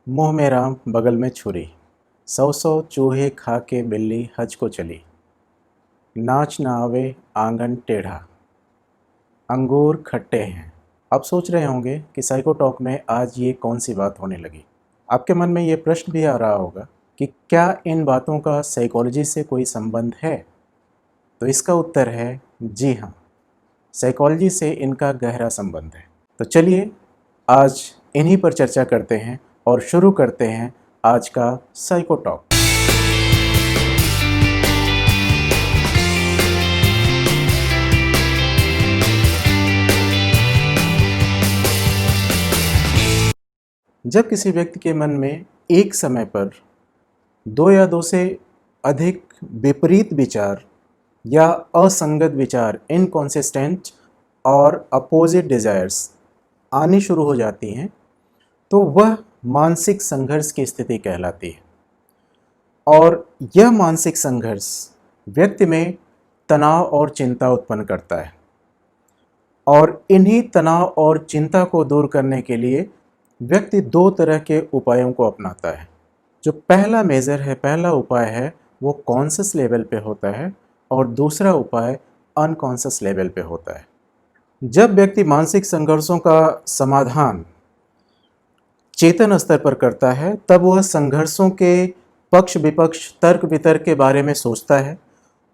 मुंह में राम बगल में छुरी, सौ सौ चूहे खा के बिल्ली हज को चली। नाच न आवे आंगन टेढ़ा, अंगूर खट्टे हैं। आप सोच रहे होंगे कि साइको टॉक में आज ये कौन सी बात होने लगी। आपके मन में ये प्रश्न भी आ रहा होगा कि क्या इन बातों का साइकोलॉजी से कोई संबंध है। तो इसका उत्तर है जी हाँ, साइकोलॉजी से इनका गहरा संबंध है। तो चलिए आज इन्हीं पर चर्चा करते हैं और शुरू करते हैं आज का साइको टॉक। जब किसी व्यक्ति के मन में एक समय पर दो या दो से अधिक विपरीत विचार या असंगत विचार, इनकॉन्सिस्टेंट और अपोजिट डिजायर्स आनी शुरू हो जाती हैं, तो वह मानसिक संघर्ष की स्थिति कहलाती है। और यह मानसिक संघर्ष व्यक्ति में तनाव और चिंता उत्पन्न करता है। और इन्हीं तनाव और चिंता को दूर करने के लिए व्यक्ति दो तरह के उपायों को अपनाता है। जो पहला उपाय है वो कॉन्शियस लेवल पे होता है और दूसरा उपाय अनकॉन्शियस लेवल पे होता है। जब व्यक्ति मानसिक संघर्षों का समाधान चेतन स्तर पर करता है, तब वह संघर्षों के पक्ष विपक्ष, तर्क वितर्क के बारे में सोचता है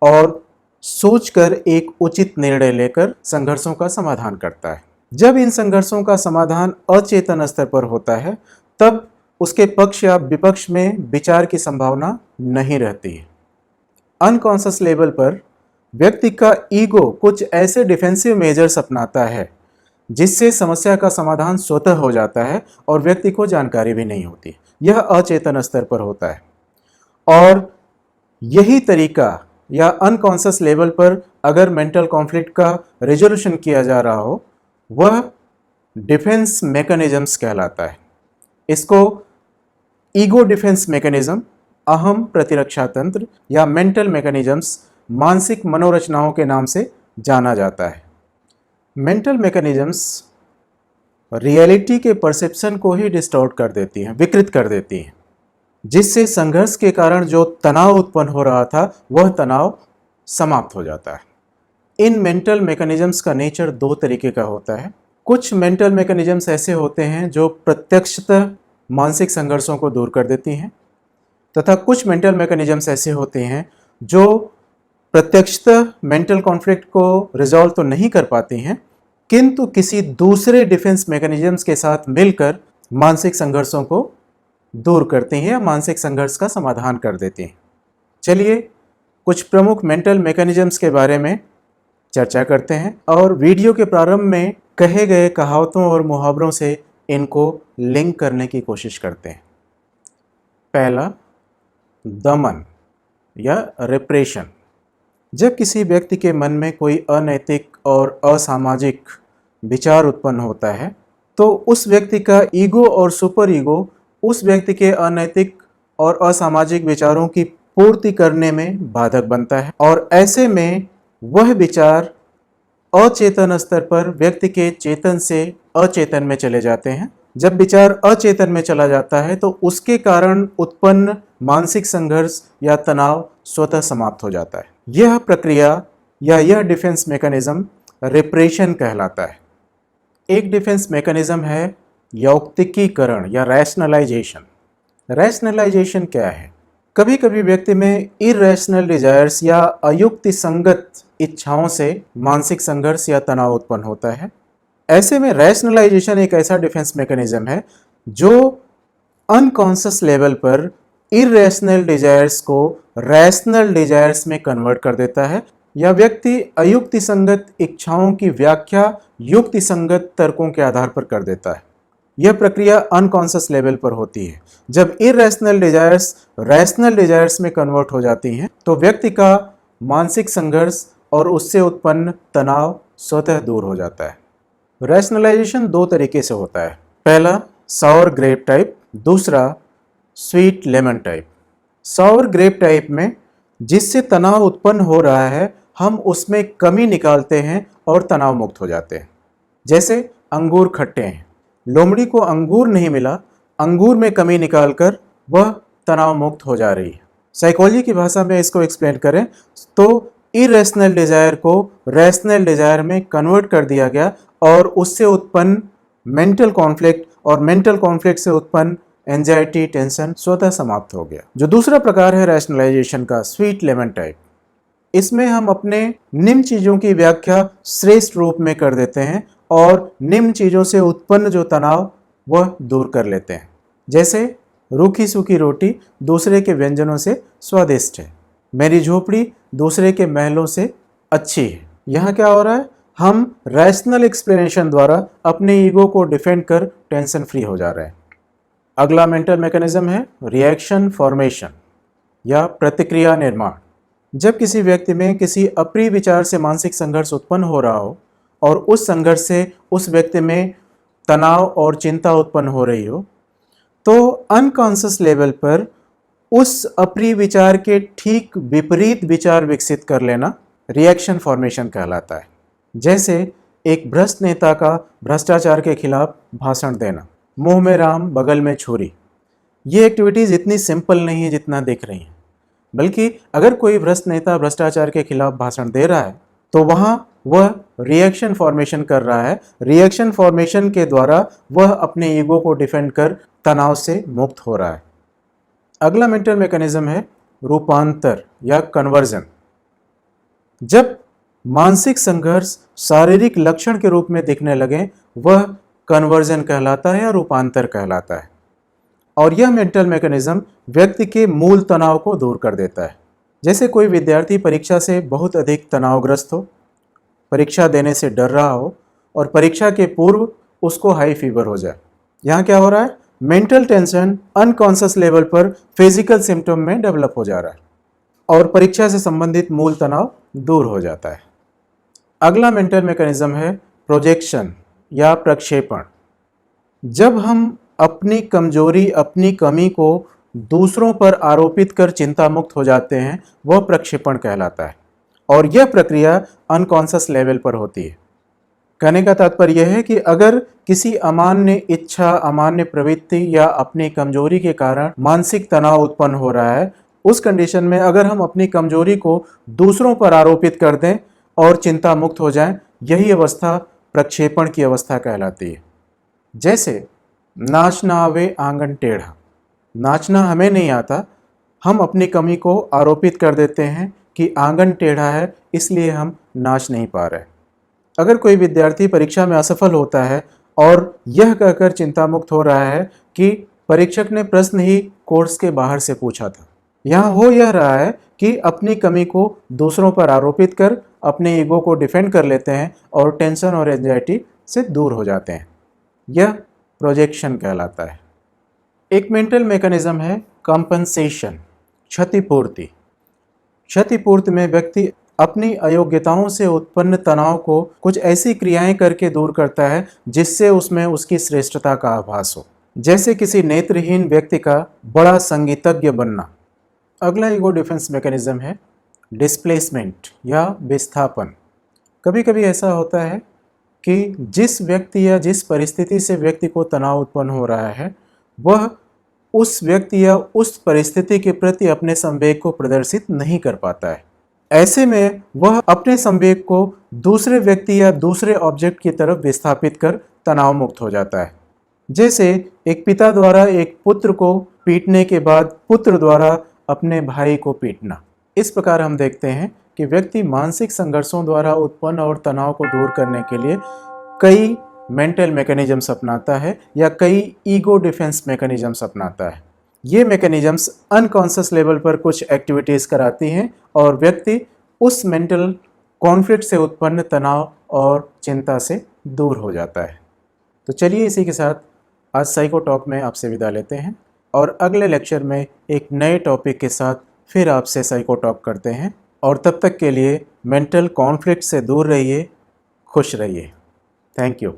और सोचकर एक उचित निर्णय लेकर संघर्षों का समाधान करता है। जब इन संघर्षों का समाधान अचेतन स्तर पर होता है, तब उसके पक्ष या विपक्ष में विचार की संभावना नहीं रहती है। अनकॉन्शियस लेवल पर व्यक्ति का ईगो कुछ ऐसे डिफेंसिव मेजर्स अपनाता है जिससे समस्या का समाधान स्वतः हो जाता है और व्यक्ति को जानकारी भी नहीं होती। यह अचेतन स्तर पर होता है। और यही तरीका या अनकॉन्शियस लेवल पर अगर मेंटल कॉन्फ्लिक्ट का रेजोल्यूशन किया जा रहा हो, वह डिफेंस मैकेनिज्म्स कहलाता है। इसको ईगो डिफेंस मैकेनिज्म, अहम प्रतिरक्षा तंत्र या मेंटल मैकेनिज्म्स, मानसिक मनोरचनाओं के नाम से जाना जाता है। मेंटल मैकेनिज्म्स रियलिटी के परसेप्शन को ही डिस्टॉर्ट कर देती हैं, विकृत कर देती हैं, जिससे संघर्ष के कारण जो तनाव उत्पन्न हो रहा था वह तनाव समाप्त हो जाता है। इन मेंटल मैकेनिज्म्स का नेचर दो तरीके का होता है। कुछ मेंटल मैकेनिज्म्स ऐसे होते हैं जो प्रत्यक्षतः मानसिक संघर्षों को दूर कर देती हैं, तथा कुछ मेंटल मैकेनिज्म्स ऐसे होते हैं जो प्रत्यक्षतः मेंटल कॉन्फ्लिक्ट को रिजॉल्व तो नहीं कर पाती हैं, किंतु किसी दूसरे डिफेंस मैकेनिज्म्स के साथ मिलकर मानसिक संघर्षों को दूर करती हैं या मानसिक संघर्ष का समाधान कर देती हैं। चलिए कुछ प्रमुख मेंटल मैकेनिज्म्स के बारे में चर्चा करते हैं और वीडियो के प्रारंभ में कहे गए कहावतों और मुहावरों से इनको लिंक करने की कोशिश करते हैं। पहला, दमन या रिप्रेशन। जब किसी व्यक्ति के मन में कोई अनैतिक और असामाजिक विचार उत्पन्न होता है, तो उस व्यक्ति का ईगो और सुपर ईगो उस व्यक्ति के अनैतिक और असामाजिक विचारों की पूर्ति करने में बाधक बनता है और ऐसे में वह विचार अचेतन स्तर पर व्यक्ति के चेतन से अचेतन में चले जाते हैं। जब विचार अचेतन में चला जाता है तो उसके कारण उत्पन्न मानसिक संघर्ष या तनाव स्वतः समाप्त हो जाता है। यह प्रक्रिया या यह डिफेंस मैकेनिज्म रिप्रेशन कहलाता है। एक डिफेंस मैकेनिज्म है यौक्तिकीकरण या रैशनलाइजेशन। रैशनलाइजेशन क्या है? कभी कभी व्यक्ति में इरेशनल डिजायर्स या अयुक्ति संगत इच्छाओं से मानसिक संघर्ष या तनाव उत्पन्न होता है। ऐसे में रैशनलाइजेशन एक ऐसा डिफेंस मैकेनिज्म है जो अनकॉन्शियस लेवल पर इरेशनल डिजायर्स को रैशनल डिजायर्स में कन्वर्ट कर देता है या व्यक्ति अयुक्ति संगत इच्छाओं की व्याख्या युक्ति संगत तर्कों के आधार पर कर देता है। यह प्रक्रिया अनकॉन्शियस लेवल पर होती है। जब इरेशनल डिजायर्स रैशनल डिजायर्स में कन्वर्ट हो जाती हैं तो व्यक्ति का मानसिक संघर्ष और उससे उत्पन्न तनाव स्वतः दूर हो जाता है। रैशनलाइजेशन दो तरीके से होता है। पहला, सावर ग्रेप टाइप, दूसरा स्वीट लेमन टाइप। सावर ग्रेप टाइप में जिससे तनाव उत्पन्न हो रहा है हम उसमें कमी निकालते हैं और तनाव मुक्त हो जाते हैं। जैसे अंगूर खट्टे हैं, लोमड़ी को अंगूर नहीं मिला अंगूर में कमी निकालकर वह तनाव मुक्त हो जा रही है। साइकोलॉजी की भाषा में इसको एक्सप्लेन करें तो इरेशनल डिजायर को रैशनल डिजायर में कन्वर्ट कर दिया गया और उससे उत्पन्न मेंटल कॉन्फ्लिक्ट और मेंटल कॉन्फ्लिक्ट से उत्पन्न एंजाइटी टेंशन स्वतः समाप्त हो गया। जो दूसरा प्रकार है रैशनलाइजेशन का, स्वीट लेमन टाइप, इसमें हम अपने निम्न चीज़ों की व्याख्या श्रेष्ठ रूप में कर देते हैं और निम्न चीज़ों से उत्पन्न जो तनाव वह दूर कर लेते हैं। जैसे रूखी सूखी रोटी दूसरे के व्यंजनों से स्वादिष्ट है, मेरी झोपड़ी दूसरे के महलों से अच्छी है। यहाँ क्या हो रहा है, हम रैशनल एक्सप्लेनेशन द्वारा अपने ईगो को डिफेंड कर टेंशन फ्री हो जा रहे हैं। अगला मेंटल मैकेनिज्म है रिएक्शन फॉर्मेशन या प्रतिक्रिया निर्माण। जब किसी व्यक्ति में किसी अप्रिय विचार से मानसिक संघर्ष उत्पन्न हो रहा हो और उस संघर्ष से उस व्यक्ति में तनाव और चिंता उत्पन्न हो रही हो, तो अनकॉन्शियस लेवल पर उस अप्रिय विचार के ठीक विपरीत विचार विकसित कर लेना रिएक्शन फॉर्मेशन कहलाता है। जैसे एक भ्रष्ट नेता का भ्रष्टाचार के खिलाफ भाषण देना, मुंह में राम बगल में छुरी। ये एक्टिविटीज़ इतनी सिंपल नहीं है जितना दिख रही हैं, बल्कि अगर कोई भ्रष्ट नेता भ्रष्टाचार के खिलाफ भाषण दे रहा है तो वहाँ वह रिएक्शन फॉर्मेशन कर रहा है। रिएक्शन फॉर्मेशन के द्वारा वह अपने ईगो को डिफेंड कर तनाव से मुक्त हो रहा है। अगला मेंटल मैकेनिज्म है रूपांतर या कन्वर्जन। जब मानसिक संघर्ष शारीरिक लक्षण के रूप में दिखने लगे, वह कन्वर्जन कहलाता है या रूपांतर कहलाता है। और यह मेंटल मैकेनिज्म व्यक्ति के मूल तनाव को दूर कर देता है। जैसे कोई विद्यार्थी परीक्षा से बहुत अधिक तनावग्रस्त हो, परीक्षा देने से डर रहा हो और परीक्षा के पूर्व उसको हाई फीवर हो जाए। यहाँ क्या हो रहा है, मेंटल टेंशन अनकॉन्शियस लेवल पर फिजिकल सिम्टम में डेवलप हो जा रहा है और परीक्षा से संबंधित मूल तनाव दूर हो जाता है। अगला मेंटल मैकेनिज्म है प्रोजेक्शन या प्रक्षेपण। जब हम अपनी कमजोरी, अपनी कमी को दूसरों पर आरोपित कर चिंता मुक्त हो जाते हैं, वह प्रक्षेपण कहलाता है और यह प्रक्रिया अनकॉन्शियस लेवल पर होती है। कहने का तात्पर्य यह है कि अगर किसी अमान्य इच्छा, अमान्य प्रवृत्ति या अपनी कमजोरी के कारण मानसिक तनाव उत्पन्न हो रहा है, उस कंडीशन में अगर हम अपनी कमजोरी को दूसरों पर आरोपित कर दें और चिंता मुक्त हो जाएं, यही अवस्था प्रक्षेपण की अवस्था कहलाती है। जैसे नाचना आवे आंगन टेढ़ा, नाचना हमें नहीं आता, हम अपनी कमी को आरोपित कर देते हैं कि आंगन टेढ़ा है इसलिए हम नाच नहीं पा रहे। अगर कोई विद्यार्थी परीक्षा में असफल होता है और यह कहकर चिंता मुक्त हो रहा है कि परीक्षक ने प्रश्न ही कोर्स के बाहर से पूछा था, यहाँ हो यह रहा है कि अपनी कमी को दूसरों पर आरोपित कर अपने ईगो को डिफेंड कर लेते हैं और टेंशन और एंजाइटी से दूर हो जाते हैं। यह प्रोजेक्शन कहलाता है। एक मेंटल मैकेनिज्म है कंपनसेशन, क्षतिपूर्ति। क्षतिपूर्ति में व्यक्ति अपनी अयोग्यताओं से उत्पन्न तनाव को कुछ ऐसी क्रियाएं करके दूर करता है जिससे उसमें उसकी श्रेष्ठता का आभास हो। जैसे किसी नेत्रहीन व्यक्ति का बड़ा संगीतज्ञ बनना। अगला ईगो डिफेंस मैकेनिज्म है डिस्प्लेसमेंट या विस्थापन। कभी कभी ऐसा होता है कि जिस व्यक्ति या जिस परिस्थिति से व्यक्ति को तनाव उत्पन्न हो रहा है, वह उस व्यक्ति या उस परिस्थिति के प्रति अपने संवेग को प्रदर्शित नहीं कर पाता है। ऐसे में वह अपने संवेग को दूसरे व्यक्ति या दूसरे ऑब्जेक्ट की तरफ विस्थापित कर तनाव मुक्त हो जाता है। जैसे एक पिता द्वारा एक पुत्र को पीटने के बाद पुत्र द्वारा अपने भाई को पीटना। इस प्रकार हम देखते हैं कि व्यक्ति मानसिक संघर्षों द्वारा उत्पन्न और तनाव को दूर करने के लिए कई मेंटल मैकेनिज्म्स अपनाता है या कई ईगो डिफेंस मैकेनिज्म्स अपनाता है। ये मैकेनिज्म्स अनकॉन्शियस लेवल पर कुछ एक्टिविटीज़ कराती हैं और व्यक्ति उस मेंटल कॉन्फ्लिक्ट से उत्पन्न तनाव और चिंता से दूर हो जाता है। तो चलिए इसी के साथ आज साइको टॉक में आपसे विदा लेते हैं और अगले लेक्चर में एक नए टॉपिक के साथ फिर आपसे साइको टॉक करते हैं। और तब तक के लिए मेंटल कॉन्फ्लिक्ट से दूर रहिए, खुश रहिए। Thank you.